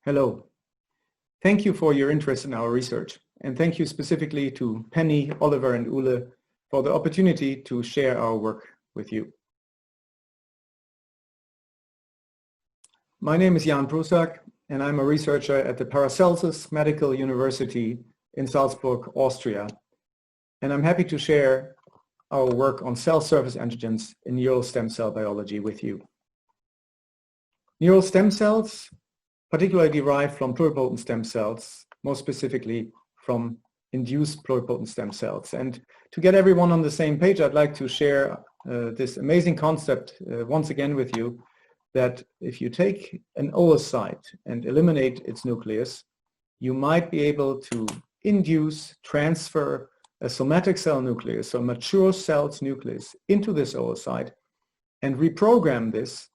Hello. Thank you for your interest in our research, and thank you specifically to Penny, Oliver, and Ule for the opportunity to share our work with you. My name is Jan Pruszak, and I'm a researcher at the Paracelsus Medical University in Salzburg, Austria. And I'm happy to share our work on cell surface antigens in neural stem cell biology with you. Neural stem cells particularly derived from pluripotent stem cells, more specifically from induced pluripotent stem cells. And to get everyone on the same page, I'd like to share this amazing concept once again with you, that if you take an oocyte and eliminate its nucleus, you might be able to induce, transfer a somatic cell nucleus, so a mature cell's nucleus, into this oocyte and reprogram this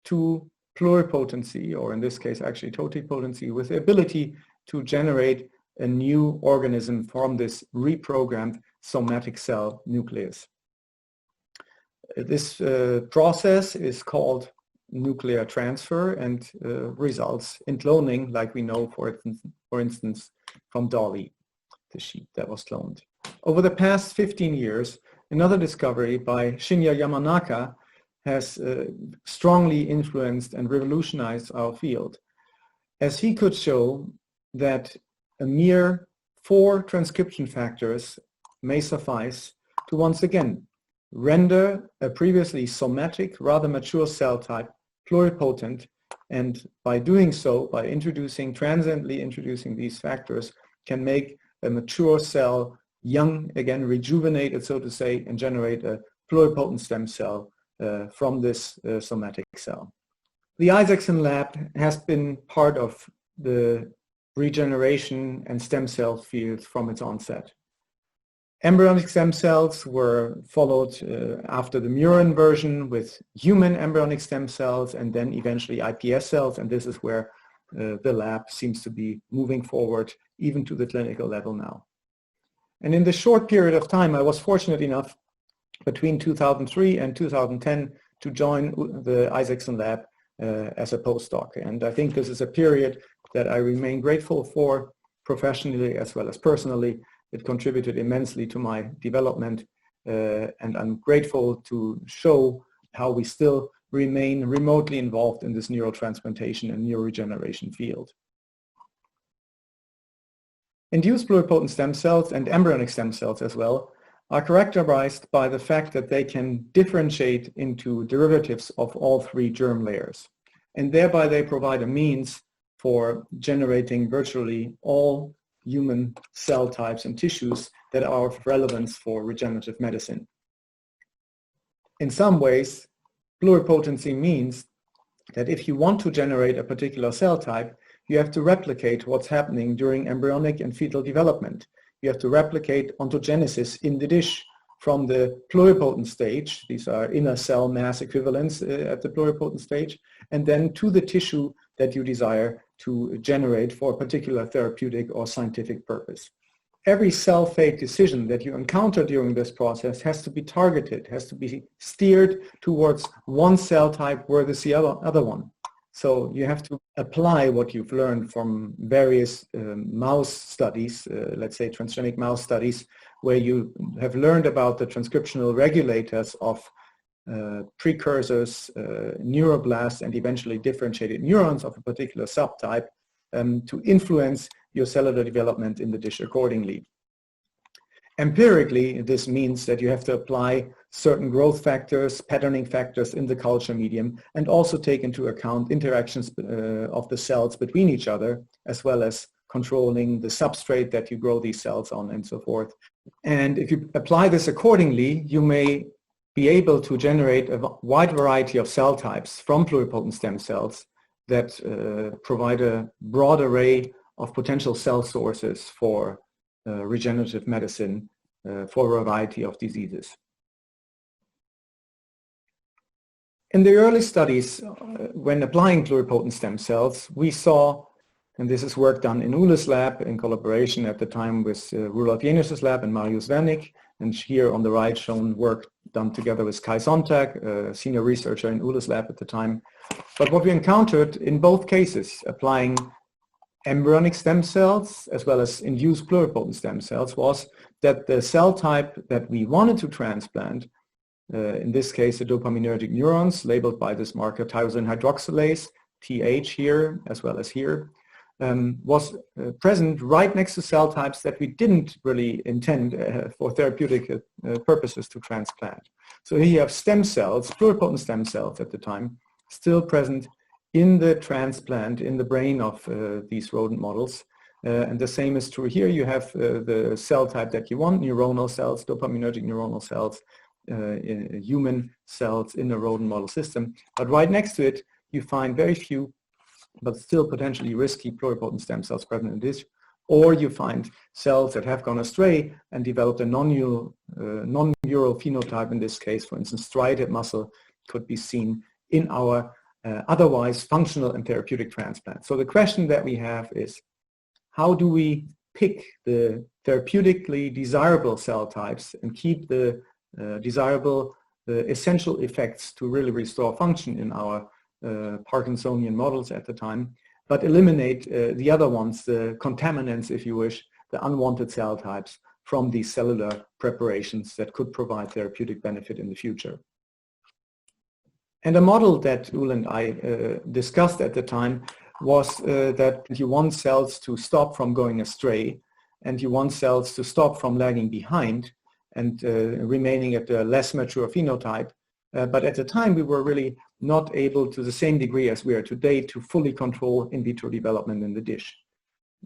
to pluripotency, or in this case actually totipotency, with the ability to generate a new organism from this reprogrammed somatic cell nucleus. This process is called nuclear transfer and results in cloning, like we know, for instance, from Dolly, the sheep that was cloned. Over the past 15 years, another discovery by Shinya Yamanaka has strongly influenced and revolutionized our field, as he could show that a mere 4 transcription factors may suffice to once again render a previously somatic, rather mature cell type pluripotent, and by doing so, by transiently introducing these factors, can make a mature cell young again, rejuvenated, so to say, and generate a pluripotent stem cell from this somatic cell. The Isaacson lab has been part of the regeneration and stem cell field from its onset. Embryonic stem cells were followed after the murine version with human embryonic stem cells, and then eventually iPS cells, and this is where the lab seems to be moving forward even to the clinical level now. And in the short period of time, I was fortunate enough between 2003 and 2010 to join the Isaacson lab as a postdoc. And I think this is a period that I remain grateful for professionally as well as personally. It contributed immensely to my development, and I'm grateful to show how we still remain remotely involved in this neurotransplantation and neuroregeneration field. Induced pluripotent stem cells and embryonic stem cells as well are characterized by the fact that they can differentiate into derivatives of all 3 germ layers, and thereby they provide a means for generating virtually all human cell types and tissues that are of relevance for regenerative medicine. In some ways, pluripotency means that if you want to generate a particular cell type, you have to replicate what's happening during embryonic and fetal development. You have to replicate ontogenesis in the dish from the pluripotent stage, these are inner cell mass equivalents at the pluripotent stage, and then to the tissue that you desire to generate for a particular therapeutic or scientific purpose. Every cell fate decision that you encounter during this process has to be targeted, has to be steered towards one cell type versus the other one. So you have to apply what you've learned from various mouse studies, let's say transgenic mouse studies, where you have learned about the transcriptional regulators of precursors, neuroblasts, and eventually differentiated neurons of a particular subtype to influence your cellular development in the dish accordingly. Empirically, this means that you have to apply certain growth factors, patterning factors in the culture medium, and also take into account interactions of the cells between each other, as well as controlling the substrate that you grow these cells on and so forth. And if you apply this accordingly, you may be able to generate a wide variety of cell types from pluripotent stem cells that provide a broad array of potential cell sources for regenerative medicine for a variety of diseases. In the early studies, when applying pluripotent stem cells, we saw, and this is work done in Ule's lab in collaboration at the time with Rudolf Jenius's lab and Marius Wernick, and here on the right shown work done together with Kai Sonntag, a senior researcher in Ule's lab at the time. But what we encountered in both cases, applying embryonic stem cells as well as induced pluripotent stem cells was that the cell type that we wanted to transplant, in this case the dopaminergic neurons labeled by this marker tyrosine hydroxylase, TH here as well as here, was present right next to cell types that we didn't really intend for therapeutic purposes to transplant. So here you have stem cells, pluripotent stem cells at the time, still present in the transplant, in the brain of these rodent models. And the same is true here. You have the cell type that you want, neuronal cells, dopaminergic neuronal cells, human cells in a rodent model system. But right next to it, you find very few, but still potentially risky pluripotent stem cells present in this. Or you find cells that have gone astray and developed a non-neural phenotype. In this case, for instance, striated muscle could be seen in our otherwise functional and therapeutic transplant. So the question that we have is, how do we pick the therapeutically desirable cell types and keep the desirable, essential effects to really restore function in our Parkinsonian models at the time, but eliminate the other ones, the contaminants, if you wish, the unwanted cell types from these cellular preparations that could provide therapeutic benefit in the future. And a model that Ul and I discussed at the time was that you want cells to stop from going astray, and you want cells to stop from lagging behind and remaining at a less mature phenotype. But at the time, we were really not able to the same degree as we are today to fully control in vitro development in the dish.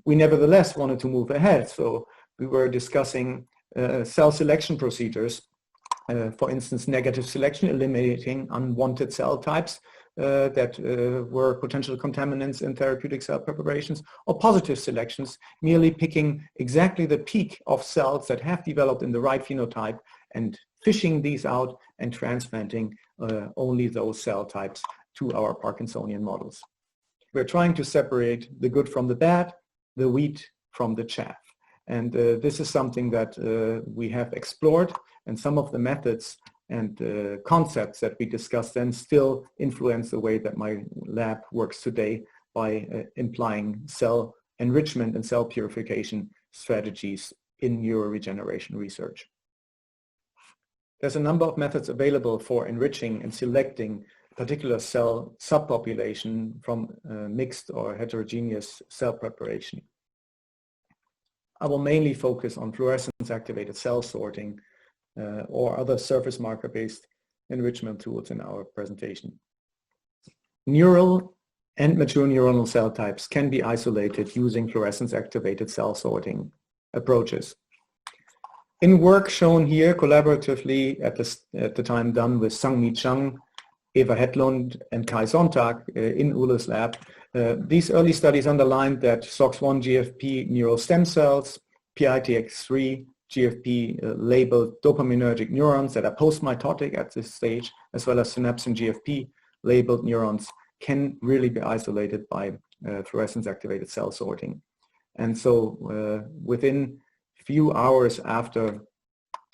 We nevertheless wanted to move ahead, so we were discussing cell selection procedures. For instance, negative selection, eliminating unwanted cell types that were potential contaminants in therapeutic cell preparations, or positive selections, merely picking exactly the peak of cells that have developed in the right phenotype and fishing these out and transplanting only those cell types to our Parkinsonian models. We're trying to separate the good from the bad, the wheat from the chaff. And this is something that we have explored, and some of the methods and concepts that we discussed then still influence the way that my lab works today by implying cell enrichment and cell purification strategies in neuroregeneration research. There's a number of methods available for enriching and selecting particular cell subpopulation from mixed or heterogeneous cell preparation. I will mainly focus on fluorescence activated cell sorting or other surface marker based enrichment tools in our presentation. Neural and mature neuronal cell types can be isolated using fluorescence activated cell sorting approaches. In work shown here collaboratively at the time done with Sang-Mi Chang, Eva Hedlund and Kai Sonntag in Ule's lab, these early studies underlined that SOX1 GFP neural stem cells, PITX3 GFP labeled dopaminergic neurons that are post-mitotic at this stage, as well as synapsin GFP labeled neurons can really be isolated by fluorescence activated cell sorting. And so within few hours after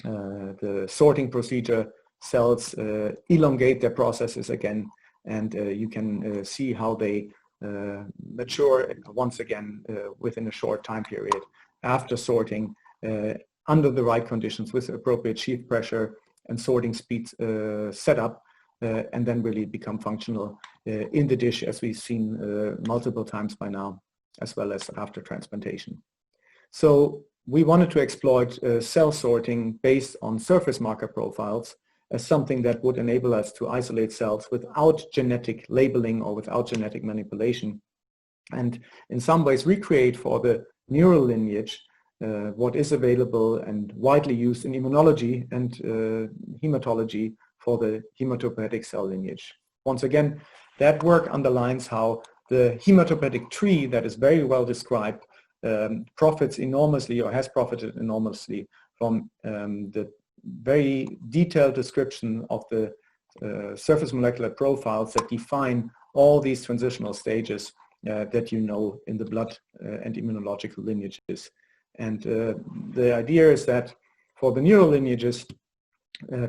the sorting procedure, cells elongate their processes again, and you can see how they mature once again within a short time period after sorting under the right conditions with appropriate sheath pressure and sorting speeds set up, and then really become functional in the dish, as we've seen multiple times by now, as well as after transplantation. So we wanted to exploit cell sorting based on surface marker profiles as something that would enable us to isolate cells without genetic labeling or without genetic manipulation, and in some ways recreate for the neural lineage what is available and widely used in immunology and hematology for the hematopoietic cell lineage. Once again, that work underlines how the hematopoietic tree that is very well described profits enormously, or has profited enormously, from the very detailed description of the surface molecular profiles that define all these transitional stages that you know in the blood and immunological lineages. And the idea is that for the neural lineages,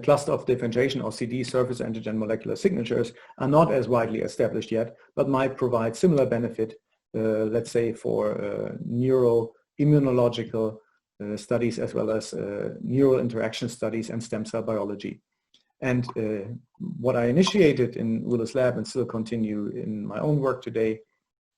cluster of differentiation or CD surface antigen molecular signatures are not as widely established yet, but might provide similar benefit let's say for neuroimmunological studies, as well as neural interaction studies and stem cell biology. And what I initiated in Ule's lab and still continue in my own work today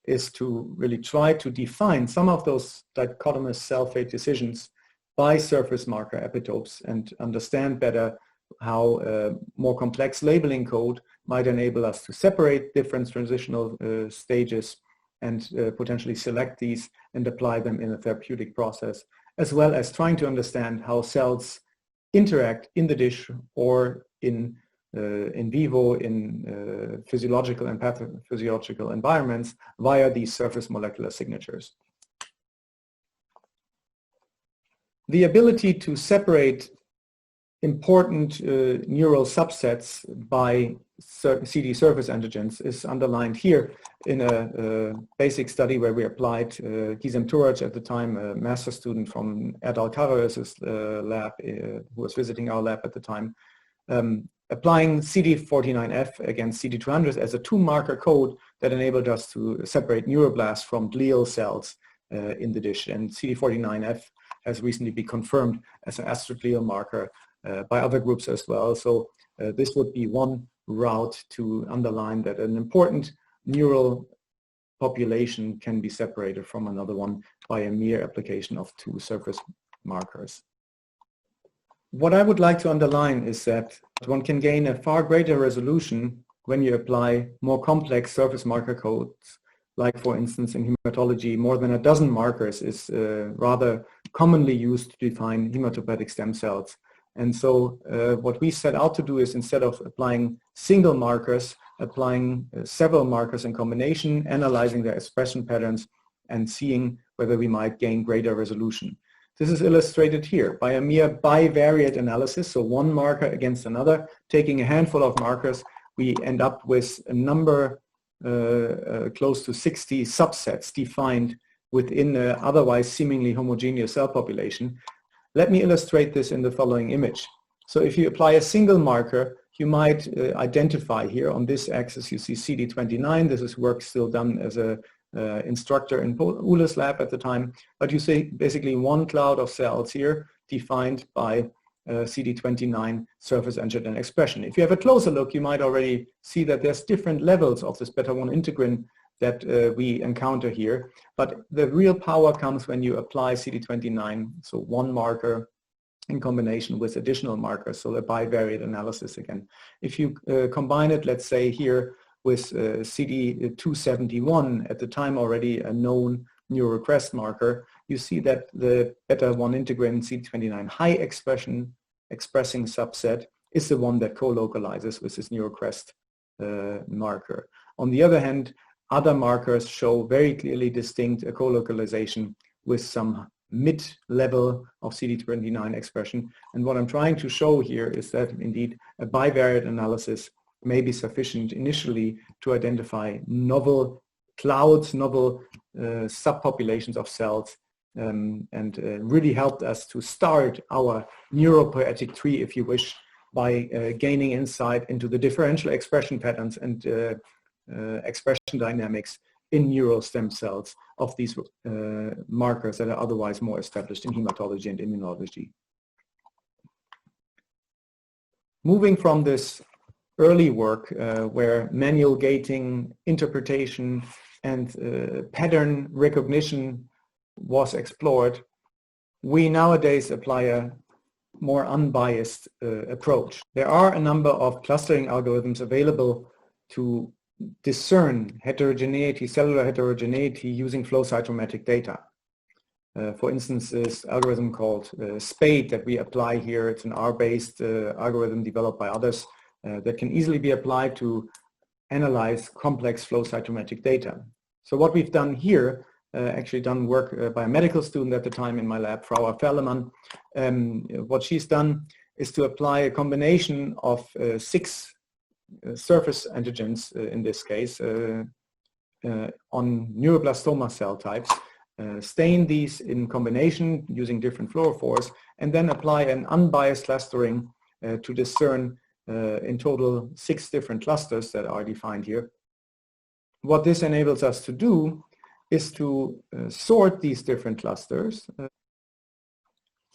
is to really try to define some of those dichotomous cell fate decisions by surface marker epitopes and understand better how more complex labeling code might enable us to separate different transitional stages and potentially select these and apply them in a therapeutic process, as well as trying to understand how cells interact in the dish or in vivo in physiological and pathophysiological environments via these surface molecular signatures. The ability to separate important neural subsets by CD surface antigens is underlined here in a basic study where we applied Gizem Turac, at the time a master student from Erdal Karayos's lab, who was visiting our lab at the time, applying CD49F against CD200 as a two-marker code that enabled us to separate neuroblasts from glial cells in the dish. And CD49F has recently been confirmed as an astroglial marker by other groups as well. So this would be one route to underline that an important neural population can be separated from another one by a mere application of two surface markers. What I would like to underline is that one can gain a far greater resolution when you apply more complex surface marker codes, like for instance in hematology, more than a dozen markers is rather commonly used to define hematopoietic stem cells. And so what we set out to do is, instead of applying single markers, applying several markers in combination, analyzing their expression patterns and seeing whether we might gain greater resolution. This is illustrated here by a mere bivariate analysis, so one marker against another. Taking a handful of markers, we end up with a number close to 60 subsets defined within an otherwise seemingly homogeneous cell population. Let me illustrate this in the following image. So if you apply a single marker, you might identify here on this axis, you see CD29. This is work still done as a instructor in Ule's lab at the time, but you see basically one cloud of cells here defined by CD29 surface antigen expression. If you have a closer look, you might already see that there's different levels of this beta-1 integrin that we encounter here, but the real power comes when you apply CD29, so one marker in combination with additional markers, so the bivariate analysis again. If you combine it, let's say here, with CD271, at the time already a known neurocrest marker, you see that the beta-1 integrin CD29 high expressing subset is the one that co-localizes with this neurocrest marker. On the other hand, other markers show very clearly distinct co-localization with some mid-level of CD29 expression. And what I'm trying to show here is that indeed a bivariate analysis may be sufficient initially to identify novel clouds, novel subpopulations of cells, and really helped us to start our neuropoietic tree, if you wish, by gaining insight into the differential expression patterns and expression dynamics in neural stem cells of these markers that are otherwise more established in hematology and immunology. Moving from this early work where manual gating, interpretation, and pattern recognition was explored, we nowadays apply a more unbiased approach. There are a number of clustering algorithms available to discern heterogeneity, cellular heterogeneity, using flow cytometric data. For instance, this algorithm called SPADE that we apply here, it's an R-based algorithm developed by others that can easily be applied to analyze complex flow cytometric data. So what we've done here, actually done work by a medical student at the time in my lab, Frau Ferlemann. What she's done is to apply a combination of 6 surface antigens, in this case, on neuroblastoma cell types, stain these in combination using different fluorophores, and then apply an unbiased clustering to discern in total 6 different clusters that are defined here. What this enables us to do is to sort these different clusters.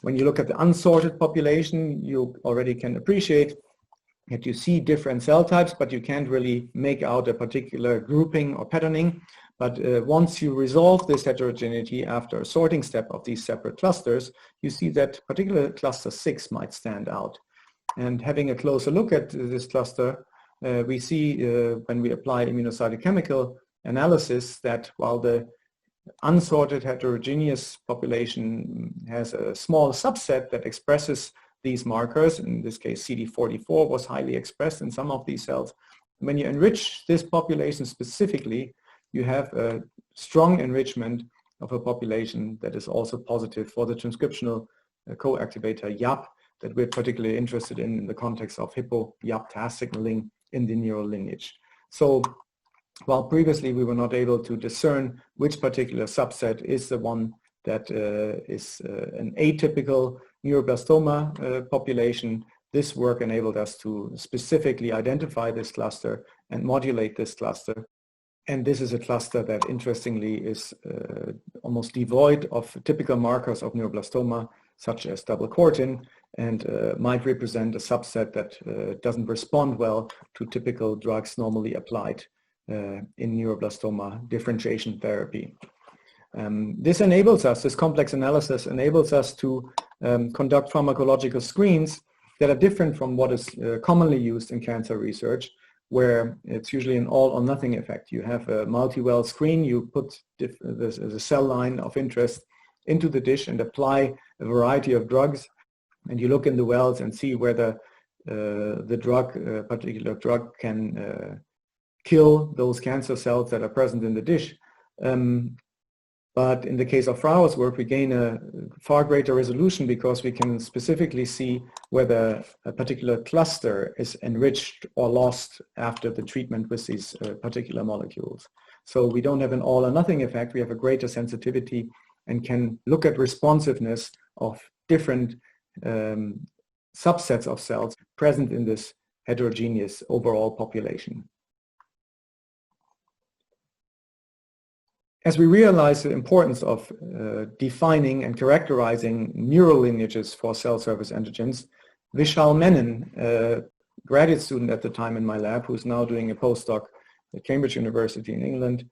When you look at the unsorted population, you already can appreciate that you see different cell types, but you can't really make out a particular grouping or patterning. But once you resolve this heterogeneity after a sorting step of these separate clusters, you see that particular cluster 6 might stand out. And having a closer look at this cluster, we see when we apply immunocytochemical analysis that while the unsorted heterogeneous population has a small subset that expresses these markers, in this case CD44 was highly expressed in some of these cells. When you enrich this population specifically, you have a strong enrichment of a population that is also positive for the transcriptional co-activator YAP that we're particularly interested in the context of Hippo-YAP-TAZ signaling in the neural lineage. So while previously we were not able to discern which particular subset is the one that is an atypical neuroblastoma population, this work enabled us to specifically identify this cluster and modulate this cluster. And this is a cluster that interestingly is almost devoid of typical markers of neuroblastoma, such as double cortin, and might represent a subset that doesn't respond well to typical drugs normally applied in neuroblastoma differentiation therapy. This complex analysis enables us to conduct pharmacological screens that are different from what is commonly used in cancer research, where it's usually an all or nothing effect. You have a multi-well screen, you put the cell line of interest into the dish and apply a variety of drugs, and you look in the wells and see whether the drug, particular drug, can kill those cancer cells that are present in the dish. But in the case of Frau's work, we gain a far greater resolution because we can specifically see whether a particular cluster is enriched or lost after the treatment with these particular molecules. So we don't have an all or nothing effect, we have a greater sensitivity and can look at responsiveness of different subsets of cells present in this heterogeneous overall population. As we realize the importance of defining and characterizing neural lineages for cell surface antigens, Vishal Menon, a graduate student at the time in my lab, who's now doing a postdoc at Cambridge University in England,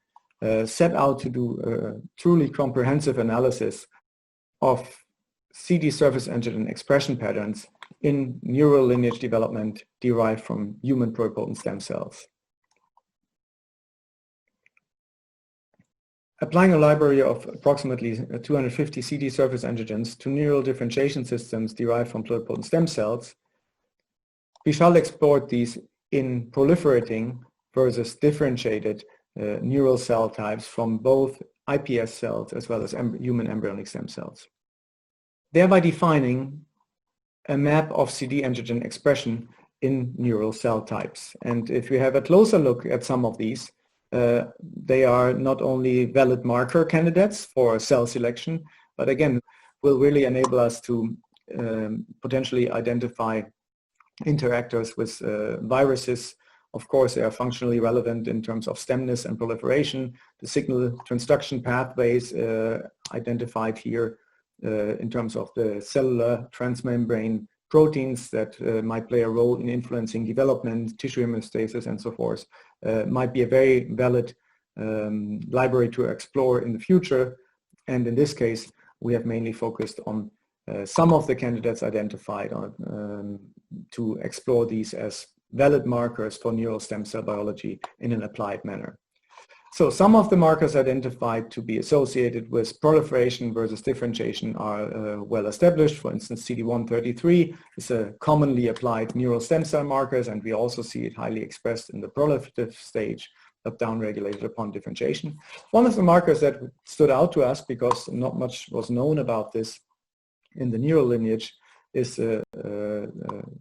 set out to do a truly comprehensive analysis of CD surface antigen expression patterns in neural lineage development derived from human pluripotent stem cells. Applying a library of approximately 250 CD surface antigens to neural differentiation systems derived from pluripotent stem cells, we shall exploit these in proliferating versus differentiated neural cell types from both iPS cells as well as human embryonic stem cells, thereby defining a map of CD antigen expression in neural cell types. And if we have a closer look at some of these, they are not only valid marker candidates for cell selection, but again, will really enable us to potentially identify interactors with viruses. Of course, they are functionally relevant in terms of stemness and proliferation. The signal transduction pathways identified here in terms of the cellular transmembrane proteins that might play a role in influencing development, tissue homeostasis, and so forth, might be a very valid library to explore in the future. And in this case, we have mainly focused on some of the candidates identified to explore these as valid markers for neural stem cell biology in an applied manner. So some of the markers identified to be associated with proliferation versus differentiation are well established. For instance, CD133 is a commonly applied neural stem cell markers, and we also see it highly expressed in the proliferative stage, but downregulated upon differentiation. One of the markers that stood out to us, because not much was known about this in the neural lineage, is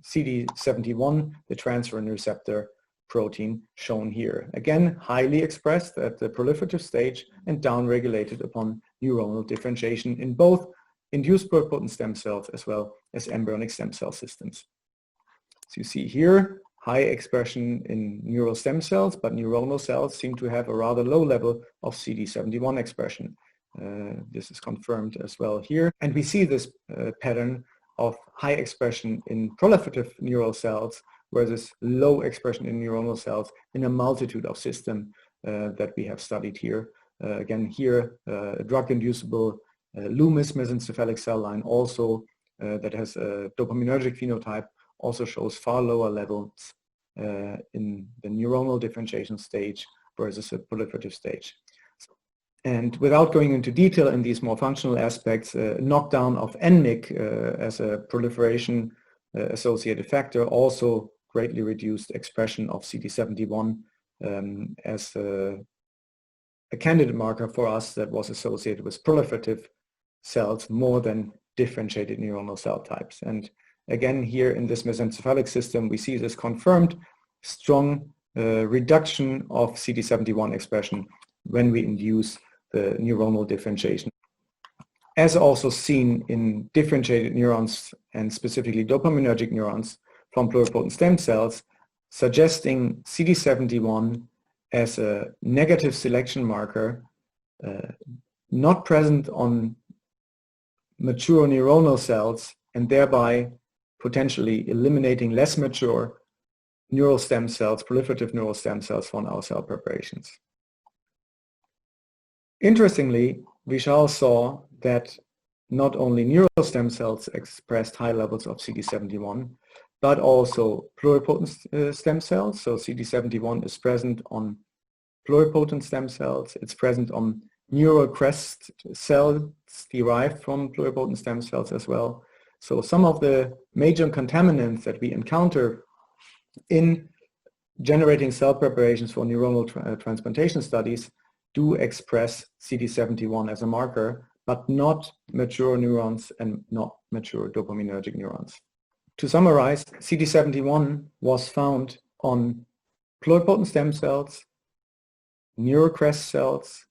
CD71, the transferrin receptor protein shown here. Again, highly expressed at the proliferative stage and downregulated upon neuronal differentiation in both induced pluripotent stem cells as well as embryonic stem cell systems. So you see here high expression in neural stem cells, but neuronal cells seem to have a rather low level of CD71 expression. This is confirmed as well here. And we see this pattern of high expression in proliferative neural cells versus low expression in neuronal cells in a multitude of systems that we have studied here. Again, here, a drug-inducible Loomis mesencephalic cell line also that has a dopaminergic phenotype also shows far lower levels in the neuronal differentiation stage versus a proliferative stage. And without going into detail in these more functional aspects, knockdown of NMYC as a proliferation associated factor also greatly reduced expression of CD71 as a candidate marker for us that was associated with proliferative cells more than differentiated neuronal cell types. And again, here in this mesencephalic system, we see this confirmed strong reduction of CD71 expression when we induce the neuronal differentiation. As also seen in differentiated neurons and specifically dopaminergic neurons from pluripotent stem cells, suggesting CD71 as a negative selection marker, not present on mature neuronal cells and thereby potentially eliminating less mature neural stem cells, proliferative neural stem cells from our cell preparations. Interestingly, Vishal saw that not only neural stem cells expressed high levels of CD71, but also pluripotent stem cells. So CD71 is present on pluripotent stem cells. It's present on neural crest cells derived from pluripotent stem cells as well. So some of the major contaminants that we encounter in generating cell preparations for neuronal transplantation studies do express CD71 as a marker, but not mature neurons and not mature dopaminergic neurons. To summarize, CD71 was found on pluripotent stem cells, neural crest cells,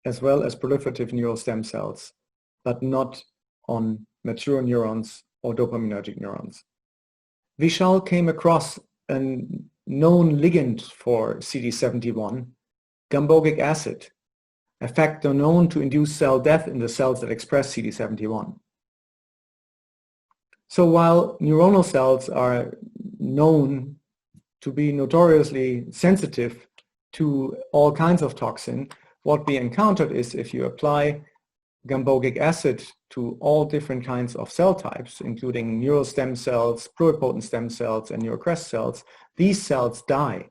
as well as proliferative neural stem cells, but not on mature neurons or dopaminergic neurons. Vishal came across a known ligand for CD71, gambogic acid, a factor known to induce cell death in the cells that express CD71. So while neuronal cells are known to be notoriously sensitive to all kinds of toxin, what we encountered is if you apply gambogic acid to all different kinds of cell types, including neural stem cells, pluripotent stem cells, and neural crest cells, these cells die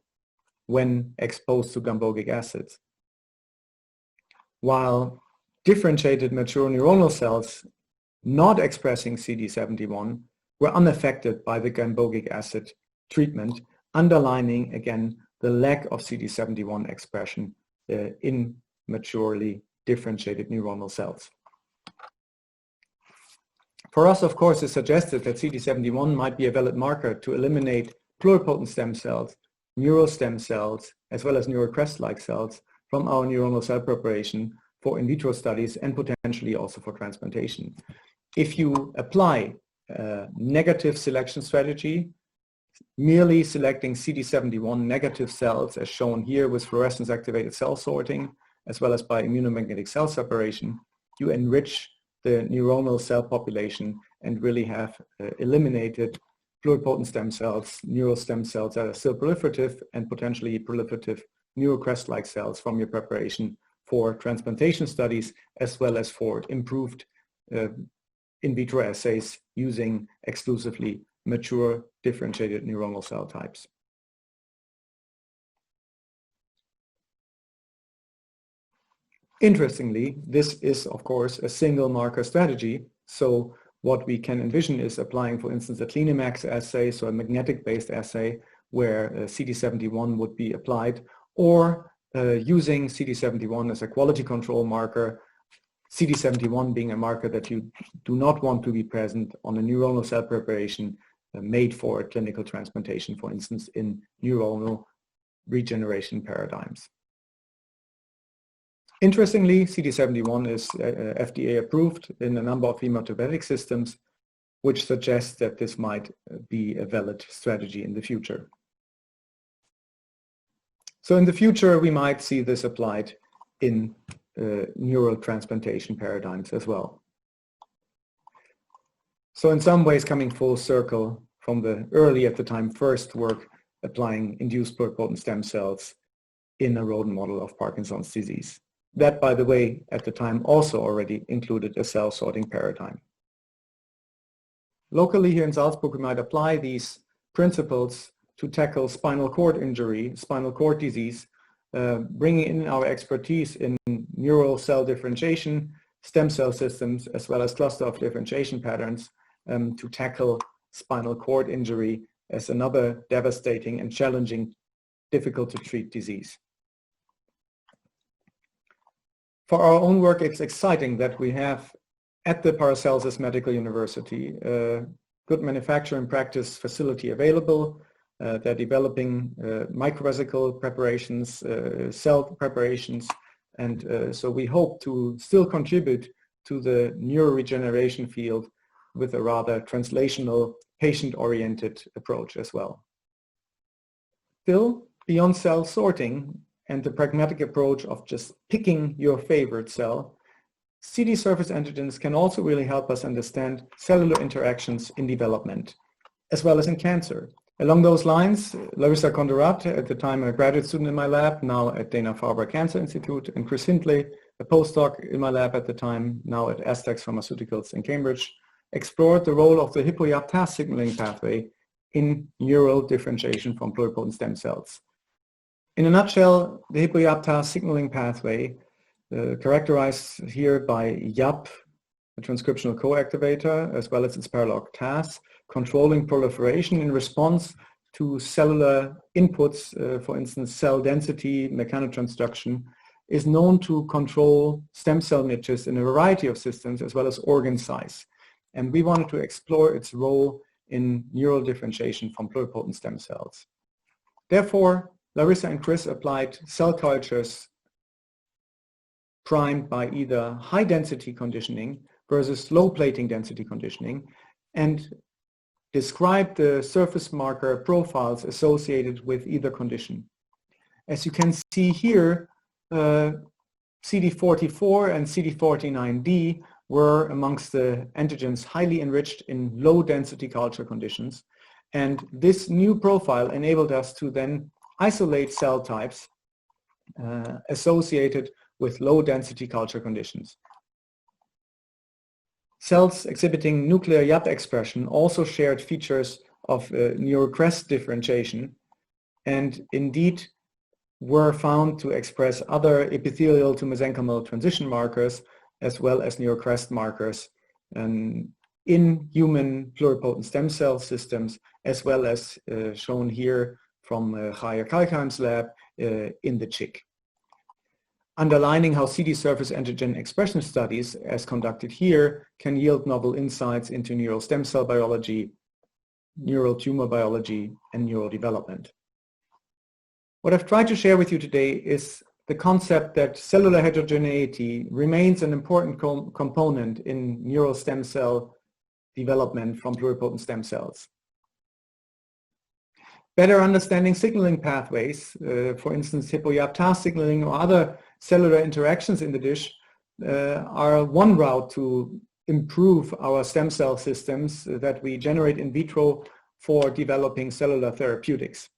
when exposed to gambogic acids. While differentiated mature neuronal cells not expressing CD71 were unaffected by the gambogic acid treatment, underlining again the lack of CD71 expression in maturely differentiated neuronal cells. For us, of course, it suggested that CD71 might be a valid marker to eliminate pluripotent stem cells, neural stem cells, as well as neural crest-like cells from our neuronal cell preparation for in vitro studies and potentially also for transplantation. If you apply a negative selection strategy, merely selecting CD71 negative cells as shown here with fluorescence activated cell sorting, as well as by immunomagnetic cell separation, you enrich the neuronal cell population and really have eliminated pluripotent stem cells, neural stem cells that are still proliferative and potentially proliferative neural crest-like cells from your preparation for transplantation studies, as well as for improved in vitro assays using exclusively mature differentiated neuronal cell types. Interestingly, this is of course a single marker strategy. So what we can envision is applying, for instance, a CleanEmax assay, so a magnetic-based assay where CD71 would be applied, or using CD71 as a quality control marker, CD71 being a marker that you do not want to be present on a neuronal cell preparation made for clinical transplantation, for instance, in neuronal regeneration paradigms. Interestingly, CD71 is FDA approved in a number of hematopoietic systems, which suggests that this might be a valid strategy in the future. So in the future, we might see this applied in neural transplantation paradigms as well. So in some ways, coming full circle from the early, at the time, first work applying induced pluripotent stem cells in a rodent model of Parkinson's disease. That, by the way, at the time also already included a cell sorting paradigm. Locally here in Salzburg, we might apply these principles to tackle spinal cord injury, spinal cord disease, bringing in our expertise in neural cell differentiation, stem cell systems, as well as cluster of differentiation patterns to tackle spinal cord injury as another devastating and challenging, difficult to treat disease. For our own work, it's exciting that we have at the Paracelsus Medical University a good manufacture and practice facility available. They're developing microvesicle preparations, cell preparations, and so we hope to still contribute to the neuroregeneration field with a rather translational, patient-oriented approach as well. Still, beyond cell sorting and the pragmatic approach of just picking your favorite cell, CD surface antigens can also really help us understand cellular interactions in development, as well as in cancer. Along those lines, Larissa Condorat, at the time a graduate student in my lab, now at Dana-Farber Cancer Institute, and Chris Hindley, a postdoc in my lab at the time, now at Astex Pharmaceuticals in Cambridge, explored the role of the hippoyaptase signaling pathway in neural differentiation from pluripotent stem cells. In a nutshell, the hippoyaptase signaling pathway, characterized here by YAP, a transcriptional co-activator, as well as its paralog TAS, controlling proliferation in response to cellular inputs, for instance, cell density, mechanotransduction, is known to control stem cell niches in a variety of systems, as well as organ size. And we wanted to explore its role in neural differentiation from pluripotent stem cells. Therefore, Larissa and Chris applied cell cultures primed by either high density conditioning versus low plating density conditioning, and described the surface marker profiles associated with either condition. As you can see here, CD44 and CD49D were amongst the antigens highly enriched in low density culture conditions. And this new profile enabled us to then isolate cell types associated with low density culture conditions. Cells exhibiting nuclear YAP expression also shared features of neurocrest differentiation, and indeed were found to express other epithelial to mesenchymal transition markers as well as neurocrest markers in human pluripotent stem cell systems, as well as shown here from Chaya Kalkheim's lab in the chick. Underlining how CD surface antigen expression studies, as conducted here, can yield novel insights into neural stem cell biology, neural tumor biology, and neural development. What I've tried to share with you today is the concept that cellular heterogeneity remains an important component in neural stem cell development from pluripotent stem cells. Better understanding signaling pathways, for instance, hippoyaptase signaling or other cellular interactions in the dish, are one route to improve our stem cell systems that we generate in vitro for developing cellular therapeutics.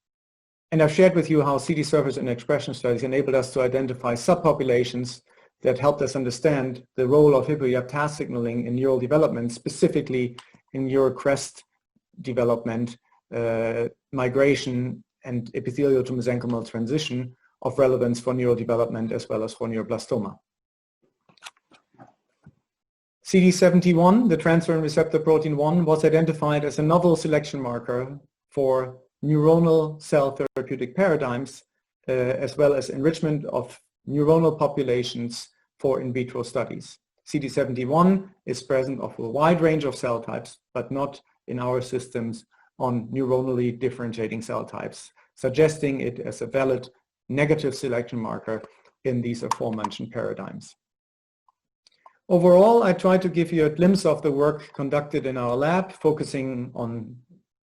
And I've shared with you how CD surface and expression studies enabled us to identify subpopulations that helped us understand the role of hippoyaptase signaling in neural development, specifically in neurocrest development, migration, and epithelial to mesenchymal transition of relevance for neural development as well as for neuroblastoma. CD71, the transferrin receptor protein 1, was identified as a novel selection marker for neuronal cell therapeutic paradigms, as well as enrichment of neuronal populations for in vitro studies. CD71 is present of a wide range of cell types, but not in our systems on neuronally differentiating cell types, suggesting it as a valid negative selection marker in these aforementioned paradigms. Overall, I tried to give you a glimpse of the work conducted in our lab, focusing on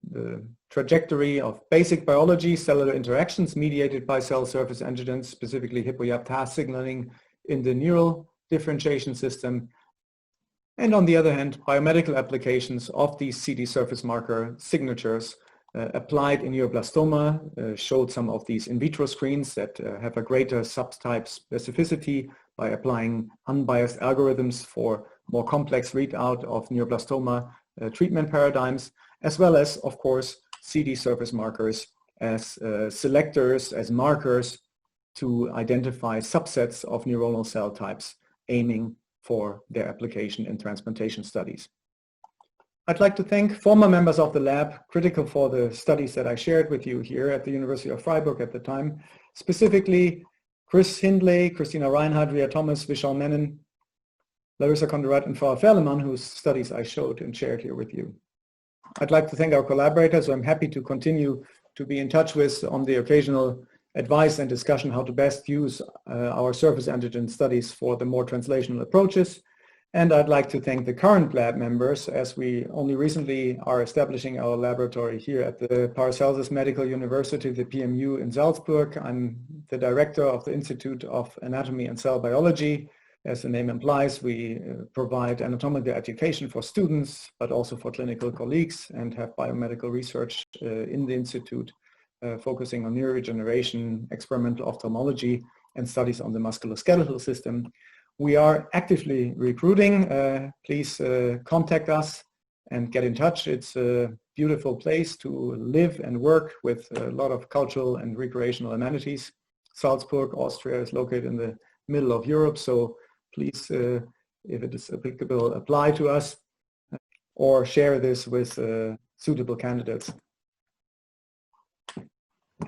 the trajectory of basic biology, cellular interactions mediated by cell surface antigens, specifically hippoYAP signaling in the neural differentiation system. And on the other hand, biomedical applications of these CD surface marker signatures applied in neuroblastoma showed some of these in vitro screens that have a greater subtype specificity by applying unbiased algorithms for more complex readout of neuroblastoma treatment paradigms, as well as, of course, CD surface markers as selectors, as markers to identify subsets of neuronal cell types aiming for their application in transplantation studies. I'd like to thank former members of the lab critical for the studies that I shared with you here at the University of Freiburg at the time, specifically Chris Hindley, Christina Reinhardt, Ria Thomas, Vishal Menon, Larissa Condorat, and Farah Ferleman, whose studies I showed and shared here with you. I'd like to thank our collaborators, who I'm happy to continue to be in touch with on the occasional advice and discussion how to best use our surface antigen studies for the more translational approaches. And I'd like to thank the current lab members, as we only recently are establishing our laboratory here at the Paracelsus Medical University, the PMU in Salzburg. I'm the director of the Institute of Anatomy and Cell Biology. As the name implies, we provide anatomical education for students, but also for clinical colleagues, and have biomedical research in the institute, focusing on neuroregeneration, experimental ophthalmology, and studies on the musculoskeletal system. We are actively recruiting. Please contact us and get in touch. It's a beautiful place to live and work with a lot of cultural and recreational amenities. Salzburg, Austria is located in the middle of Europe, so please, if it is applicable, apply to us or share this with suitable candidates.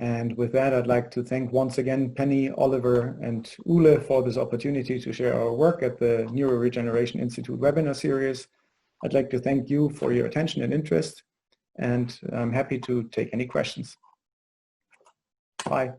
And with that, I'd like to thank once again Penny, Oliver, and Ule for this opportunity to share our work at the Neuroregeneration Institute webinar series. I'd like to thank you for your attention and interest, and I'm happy to take any questions. Bye.